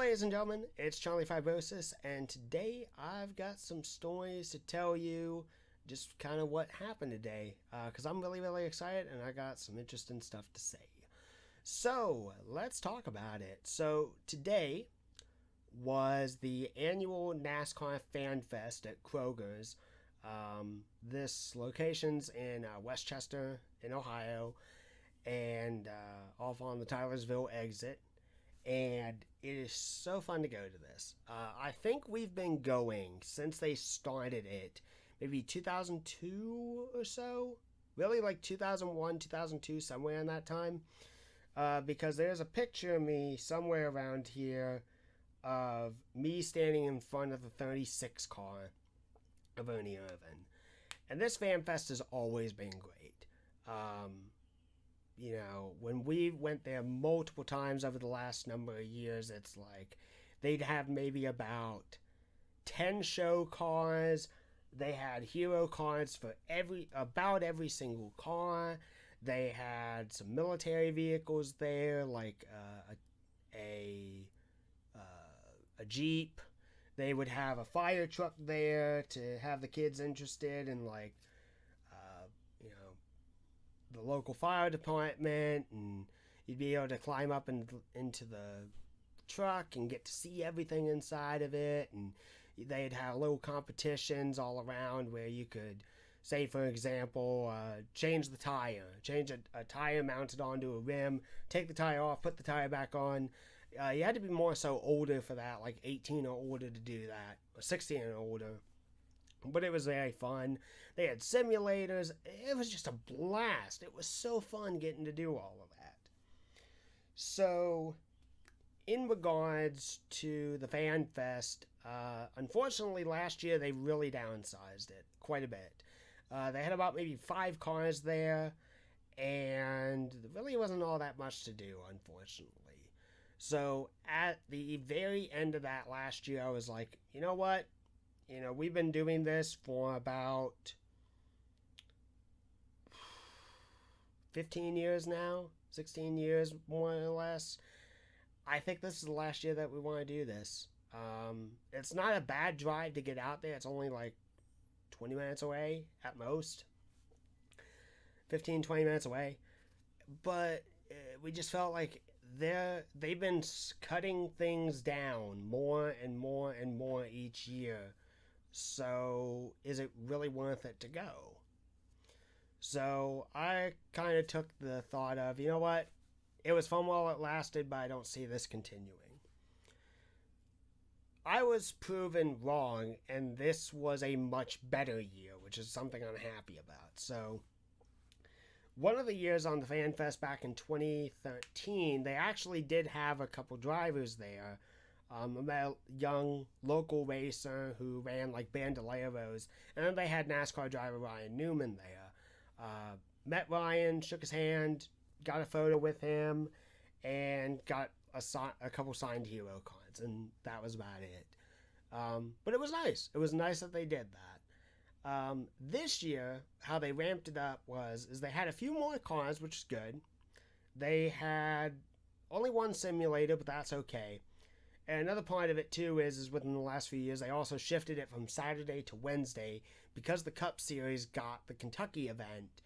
ladies and gentlemen, it's Charlie Fibrosis, and today I've got some stories to tell you just kind of what happened today, because I'm really, really excited and I got some interesting stuff to say. So, let's talk about it. So, today was the annual NASCAR Fan Fest at Kroger's. This location's in Westchester, in Ohio, and off on the Tylersville exit. And it is so fun to go to this. I think we've been going since they started it, maybe 2002 or so. Really, like 2001, 2002, somewhere in that time. Because there's a picture of me somewhere around here of me standing in front of the 36 car of Ernie Irvan. And this Fan Fest has always been great. When we went there multiple times over the last number of years, it's like they'd have maybe about 10 show cars. They had hero cars for about every single car. They had some military vehicles there, like a Jeep. They would have a fire truck there to have the kids interested in, like, the local fire department, and you'd be able to climb up into the truck and get to see everything inside of it. And they'd have little competitions all around where you could, say for example, change a tire mounted onto a rim, take the tire off, put the tire back on. You had to be more so older for that, like 18 or older to do that, or 16 or older. But it was very fun. They had simulators. It was just a blast. It was so fun getting to do all of that. So, in regards to the Fan Fest, unfortunately last year they really downsized it quite a bit. They had about maybe 5 cars there, and there really wasn't all that much to do, unfortunately. So, at the very end of that last year, I was like, you know what? We've been doing this for about 15 years now, 16 years more or less. I think this is the last year that we want to do this. It's not a bad drive to get out there. It's only like 20 minutes away at most. 15, 20 minutes away. But we just felt like they've been cutting things down more and more and more each year. So, is it really worth it to go? So, I kind of took the thought of, you know what? It was fun while it lasted, but I don't see this continuing. I was proven wrong, and this was a much better year, which is something I'm happy about. So, one of the years on the Fan Fest back in 2013, they actually did have a couple drivers there. A young local racer who ran like Bandoleros, and then they had NASCAR driver Ryan Newman there. Met Ryan, shook his hand, got a photo with him, and got a couple signed hero cards, and that was about it. But it was nice. It was nice that they did that. This year, how they ramped it up is they had a few more cars, which is good. They had only one simulator, but that's okay. And another part of it, too, is within the last few years, they also shifted it from Saturday to Wednesday. Because the Cup Series got the Kentucky event,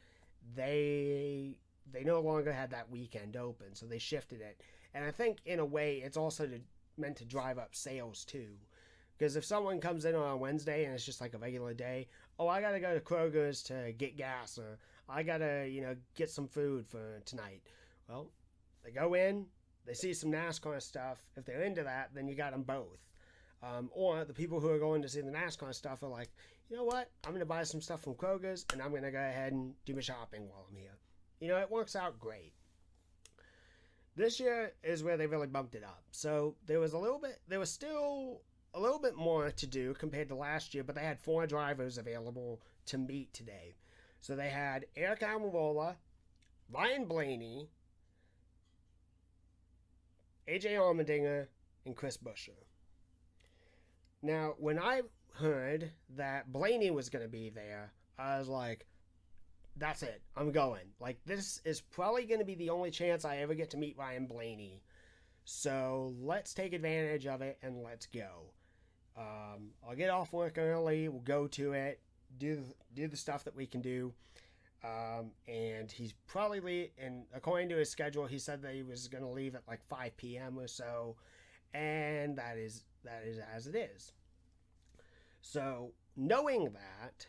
they no longer had that weekend open, so they shifted it. And I think, in a way, it's also meant to drive up sales, too. Because if someone comes in on a Wednesday and it's just like a regular day, I got to go to Kroger's to get gas, or I got to, get some food for tonight. Well, they go in. They see some NASCAR stuff. If they're into that, then you got them both. Or the people who are going to see the NASCAR stuff are like, you know what? I'm going to buy some stuff from Kroger's, and I'm going to go ahead and do my shopping while I'm here. It works out great. This year is where they really bumped it up. So there was still a little bit more to do compared to last year, but they had 4 drivers available to meet today. So they had Eric Almirola, Ryan Blaney, AJ Allmendinger, and Chris Buescher. Now, when I heard that Blaney was going to be there, I was like, that's it. I'm going. Like, this is probably going to be the only chance I ever get to meet Ryan Blaney. So let's take advantage of it and let's go. I'll get off work early. We'll go to it, do the stuff that we can do. And he's probably, and according to his schedule, he said that he was going to leave at like 5 p.m. or so, and that is as it is. So knowing that,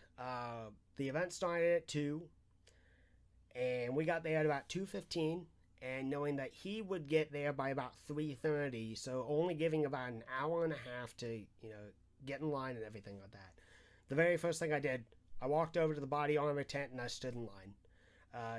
the event started at 2, and we got there at about 2:15. And knowing that he would get there by about 3:30, so only giving about an hour and a half to get in line and everything like that. The very first thing I did, I walked over to the body armor tent and I stood in line.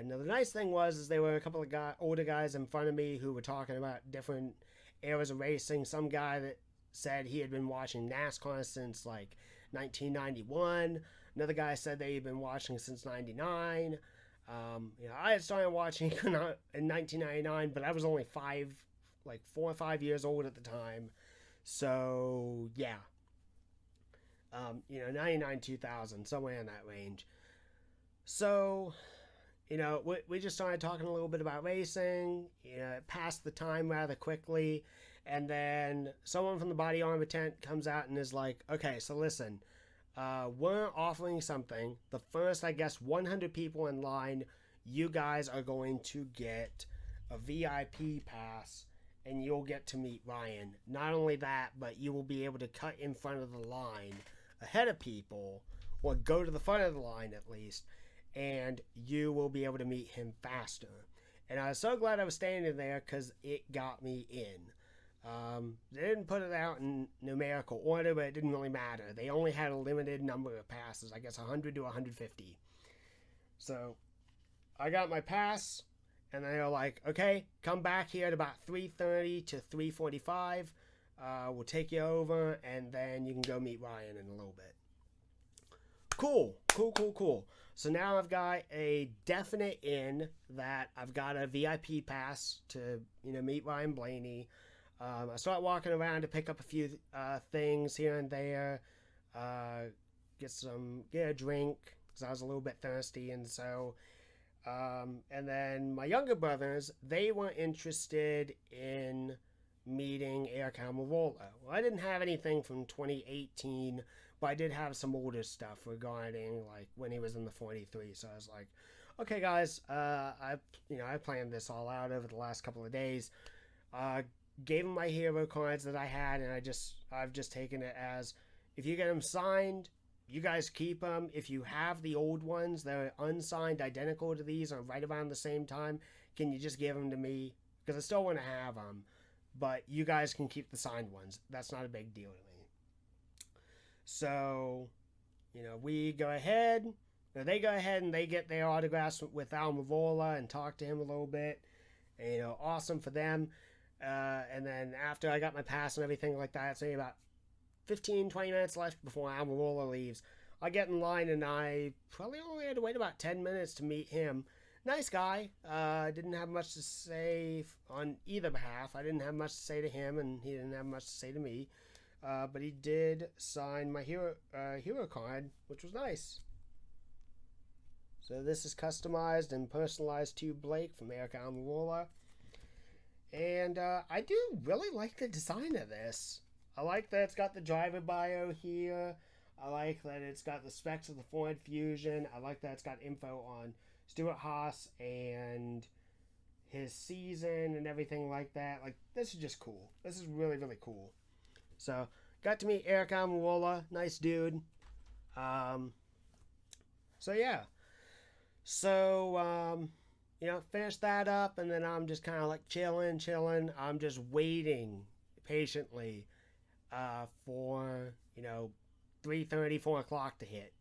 Now the nice thing was there were a couple of older guys in front of me who were talking about different eras of racing. Some guy that said he had been watching NASCAR since like 1991. Another guy said that he'd been watching since 99. I had started watching in 1999, but I was only 4 or 5 years old at the time. So yeah, 99, 2000, somewhere in that range. So, we just started talking a little bit about racing. It passed the time rather quickly. And then someone from the body armor tent comes out and is like, okay, so listen, we're offering something. The first, I guess, 100 people in line, you guys are going to get a VIP pass and you'll get to meet Ryan. Not only that, but you will be able to cut in front of the line ahead of people, or go to the front of the line at least, and you will be able to meet him faster. And I was so glad I was standing there because it got me in. They didn't put it out in numerical order, but it didn't really matter. They only had a limited number of passes, I guess 100 to 150. So I got my pass, and they were like, okay, come back here at about 3:30 to 3:45. We'll take you over, and then you can go meet Ryan in a little bit. Cool. So now I've got a definite in that I've got a VIP pass to, meet Ryan Blaney. I start walking around to pick up a few things here and there, get a drink because I was a little bit thirsty, and so, and then my younger brothers, they were interested in meeting Eric Almirola. Well, I didn't have anything from 2018, but I did have some older stuff regarding like when he was in the 43. So I was like, okay, guys, I planned this all out over the last couple of days. Gave him my hero cards that I had, and I've just taken it as, if you get them signed, you guys keep them. If you have the old ones that are unsigned, identical to these, or right around the same time, can you just give them to me? Because I still want to have them, but you guys can keep the signed ones. That's not a big deal to me. So, we go ahead, or they go ahead and they get their autographs with Almirola and talk to him a little bit. And, awesome for them. And then after I got my pass and everything like that, say about 15, 20 minutes left before Almirola leaves, I get in line, and I probably only had to wait about 10 minutes to meet him. Nice guy. Didn't have much to say on either behalf. I didn't have much to say to him, and he didn't have much to say to me. But he did sign my hero card, which was nice. So this is customized and personalized to Blake from Eric Almirola. And I do really like the design of this. I like that it's got the driver bio here. I like that it's got the specs of the Ford Fusion. I like that it's got info on Stuart Haas and his season and everything like that. Like, this is just cool. This is really, really cool. So, got to meet Eric Almirola. Nice dude. So, yeah. So, finish that up, and then I'm just kind of like chilling. I'm just waiting patiently for, 3:30, 4 o'clock to hit.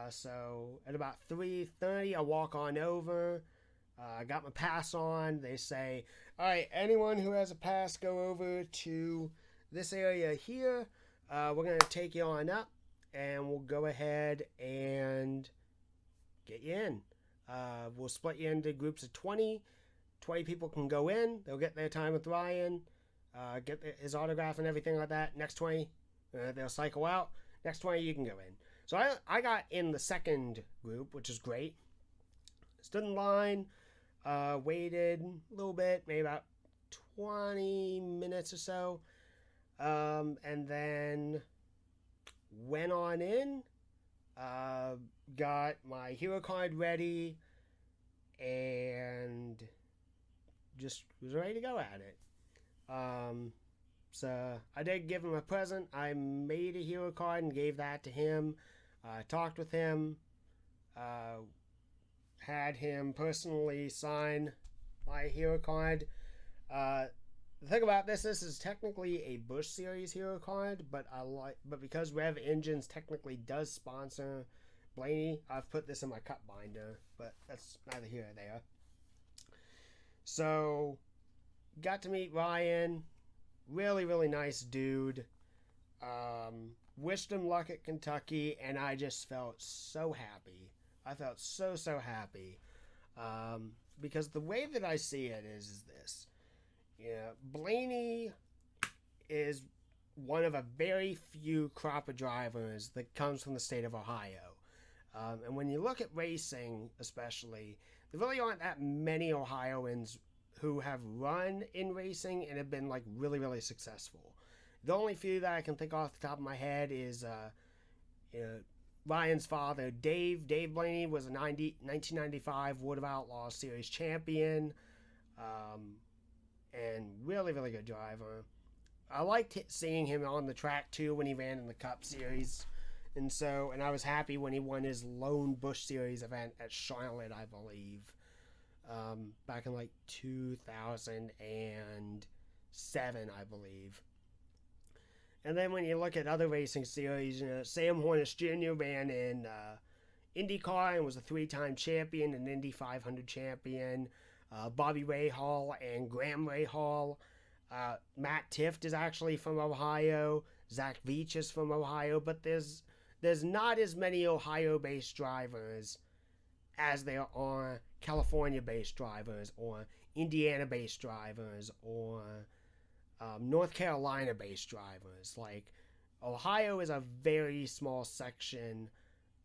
So at about 3:30, I walk on over. I got my pass on. They say, all right, anyone who has a pass, go over to this area here. We're going to take you on up, and we'll go ahead and get you in. We'll split you into groups of 20. 20 people can go in. They'll get their time with Ryan, get his autograph and everything like that. Next 20, they'll cycle out. Next 20, you can go in. So I got in the second group, which is great. Stood in line, waited a little bit, maybe about 20 minutes or so. And then went on in, uh, got my hero card ready, and just was ready to go at it. So I did give him a present. I made a hero card and gave that to him. Talked with him. Uh, had him personally sign my hero card. The thing about this is technically a Busch Series hero card, but because Rev Engines technically does sponsor Blaney, I've put this in my cut binder, but that's neither here nor there. So, got to meet Ryan. Really, really nice dude. Wished him luck at Kentucky, and I just felt so happy. I felt so happy. Because the way that I see it is this. Yeah, Blaney is one of a very few crop of drivers that comes from the state of Ohio. And when you look at racing, especially, there really aren't that many Ohioans who have run in racing and have been like really, really successful. The only few that I can think off the top of my head is Ryan's father, Dave. Dave Blaney was a 1995 World of Outlaws Series champion. And really, really good driver. I liked seeing him on the track too when he ran in the Cup Series. And I was happy when he won his lone Busch Series event at Charlotte, I believe. Back in like 2007, I believe. And then when you look at other racing series, Sam Hornish Jr. ran in IndyCar and was a 3-time champion, an Indy 500 champion. Bobby Rahal and Graham Rahal. Matt Tifft is actually from Ohio. Zach Veach is from Ohio, but there's not as many Ohio-based drivers as there are California-based drivers or Indiana-based drivers or North Carolina-based drivers. Like, Ohio is a very small section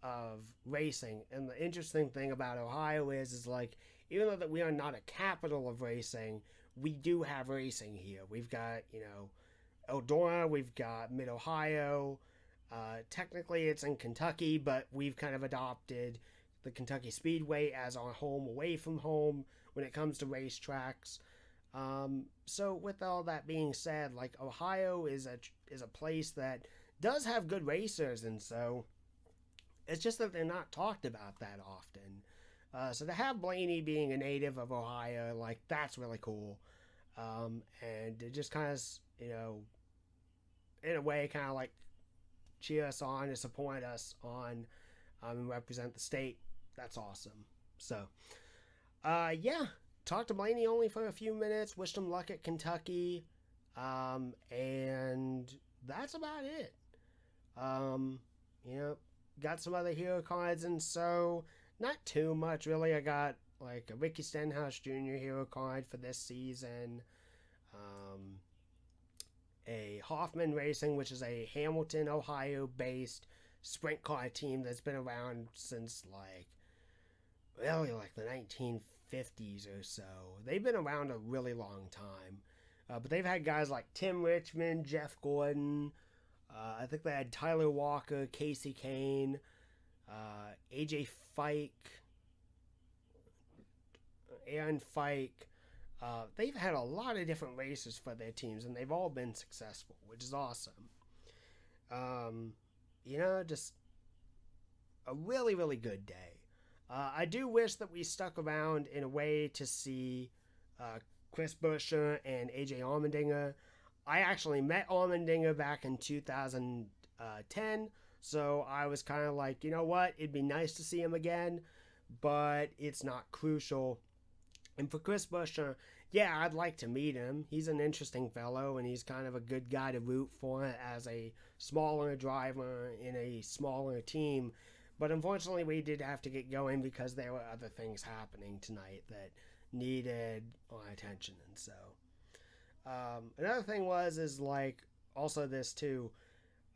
of racing, and the interesting thing about Ohio is like, even though that we are not a capital of racing, we do have racing here. We've got, Eldora, we've got Mid-Ohio. Technically it's in Kentucky, but we've kind of adopted the Kentucky Speedway as our home away from home when it comes to racetracks. So with all that being said, like, Ohio is a place that does have good racers, and so it's just that they're not talked about that often. So to have Blaney being a native of Ohio, like, that's really cool. And it just kind of, in a way, kind of like cheer us on and support us on and represent the state. That's awesome. So, talked to Blaney only for a few minutes, wished him luck at Kentucky, and that's about it. Got some other hero cards, and so not too much, really. I got like a Ricky Stenhouse Jr. hero card for this season. A Hoffman Racing, which is a Hamilton, Ohio-based sprint car team that's been around since really the 1950s or so. They've been around a really long time. But they've had guys like Tim Richmond, Jeff Gordon. I think they had Tyler Walker, Casey Kane, AJ Fike, Aaron Fike. They've had a lot of different races for their teams, and they've all been successful, which is awesome. Just a really, really good day. I do wish that we stuck around in a way to see Chris Buescher and AJ Allmendinger. I actually met Allmendinger back in 2010, so I was kind of like, you know what, it'd be nice to see him again, but it's not crucial. And for Chris Buescher, yeah, I'd like to meet him. He's an interesting fellow, and he's kind of a good guy to root for as a smaller driver in a smaller team. But unfortunately, we did have to get going because there were other things happening tonight that needed our attention. And so, another thing is also this too.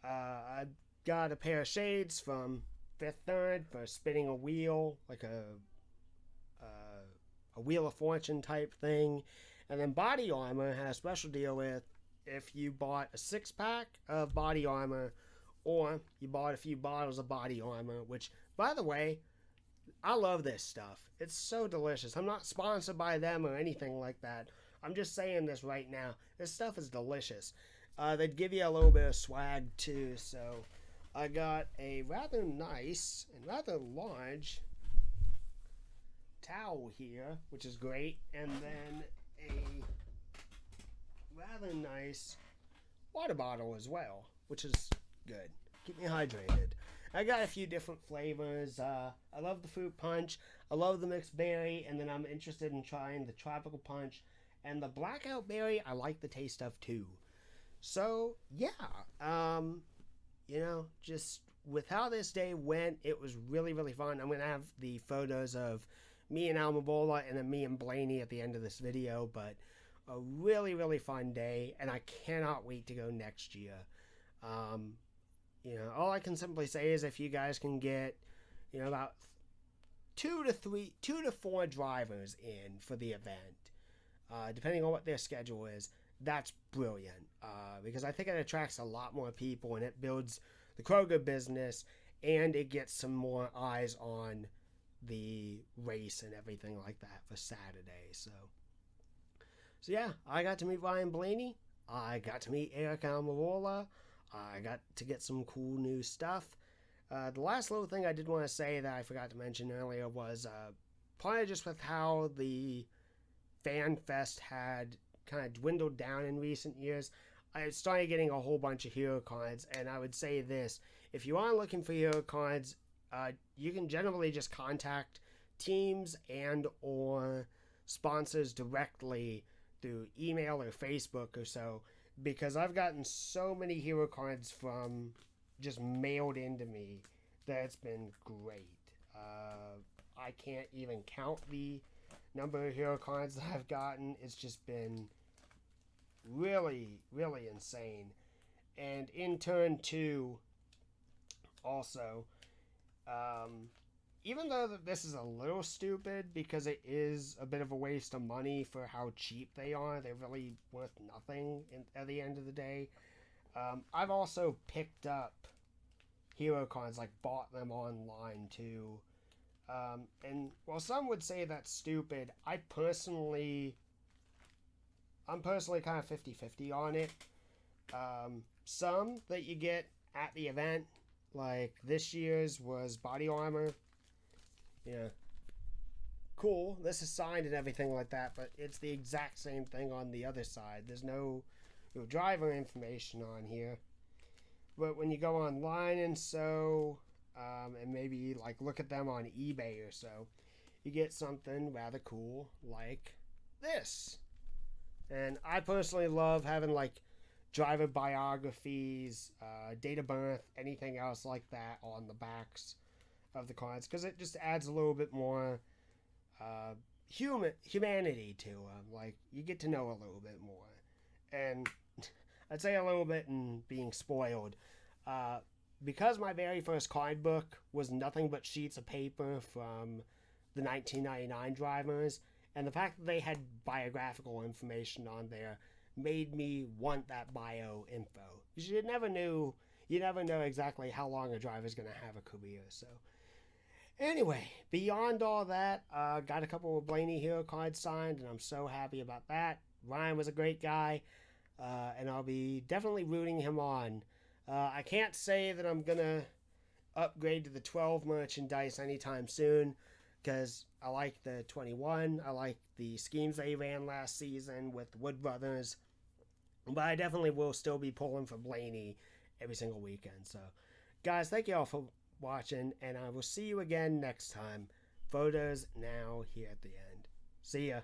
I got a pair of shades from Fifth Third for spinning a wheel, like a Wheel of Fortune type thing. And then Body Armor had a special deal with if you bought a 6-pack of Body Armor or you bought a few bottles of Body Armor, which, by the way, I love this stuff. It's so delicious. I'm not sponsored by them or anything like that. I'm just saying this right now. This stuff is delicious. They'd give you a little bit of swag too, so I got a rather nice and rather large towel here, which is great, and then a rather nice water bottle as well, which is good. Keep me hydrated. I got a few different flavors. I love the fruit punch. I love the mixed berry, and then I'm interested in trying the tropical punch. And the blackout berry, I like the taste of too. So, yeah. Just with how this day went, it was really, really fun. I'm going to have the photos of me and Almabola and then me and Blaney at the end of this video. But a really, really fun day, and I cannot wait to go next year. All I can simply say is if you guys can get, about 2 to 4 drivers in for the event, depending on what their schedule is, that's brilliant. Because I think it attracts a lot more people and it builds the Kroger business and it gets some more eyes on the race and everything like that for Saturday. So yeah, I got to meet Ryan Blaney. I got to meet Eric Almirola. I got to get some cool new stuff. The last little thing I did want to say that I forgot to mention earlier was probably just with how the Fan Fest had kind of dwindled down in recent years, I started getting a whole bunch of hero cards, and I would say this: if you are looking for hero cards, you can generally just contact teams and or sponsors directly through email or Facebook or so, because I've gotten so many hero cards from just mailed into me that it's been great. I can't even count the number of hero cards that I've gotten. It's just been really, really insane. And in turn too, also, even though this is a little stupid because it is a bit of a waste of money for how cheap they are, they're really worth nothing at the end of the day. I've also picked up hero cards, like bought them online too. And while some would say that's stupid, I'm personally kind of 50-50 on it. Some that you get at the event, like this year's was Body Armor. Yeah, cool. This is signed and everything like that, but it's the exact same thing on the other side. There's no driver information on here. But when you go online and and maybe like look at them on eBay or so, you get something rather cool like this. And I personally love having like driver biographies, date of birth, anything else like that on the backs of the cards, because it just adds a little bit more humanity to them. Like, you get to know a little bit more. And I'd say a little bit in being spoiled. Because my very first card book was nothing but sheets of paper from the 1999 drivers, and the fact that they had biographical information on there made me want that bio info. Because you never know exactly how long a driver's going to have a career. So anyway, beyond all that, got a couple of Blaney hero cards signed, and I'm so happy about that. Ryan was a great guy, and I'll be definitely rooting him on. I can't say that I'm going to upgrade to the 12 merchandise anytime soon, because I like the 21. I like the schemes they ran last season with the Wood Brothers. But I definitely will still be pulling for Blaney every single weekend. So, guys, thank you all for watching, and I will see you again next time. Photos now here at the end. See ya.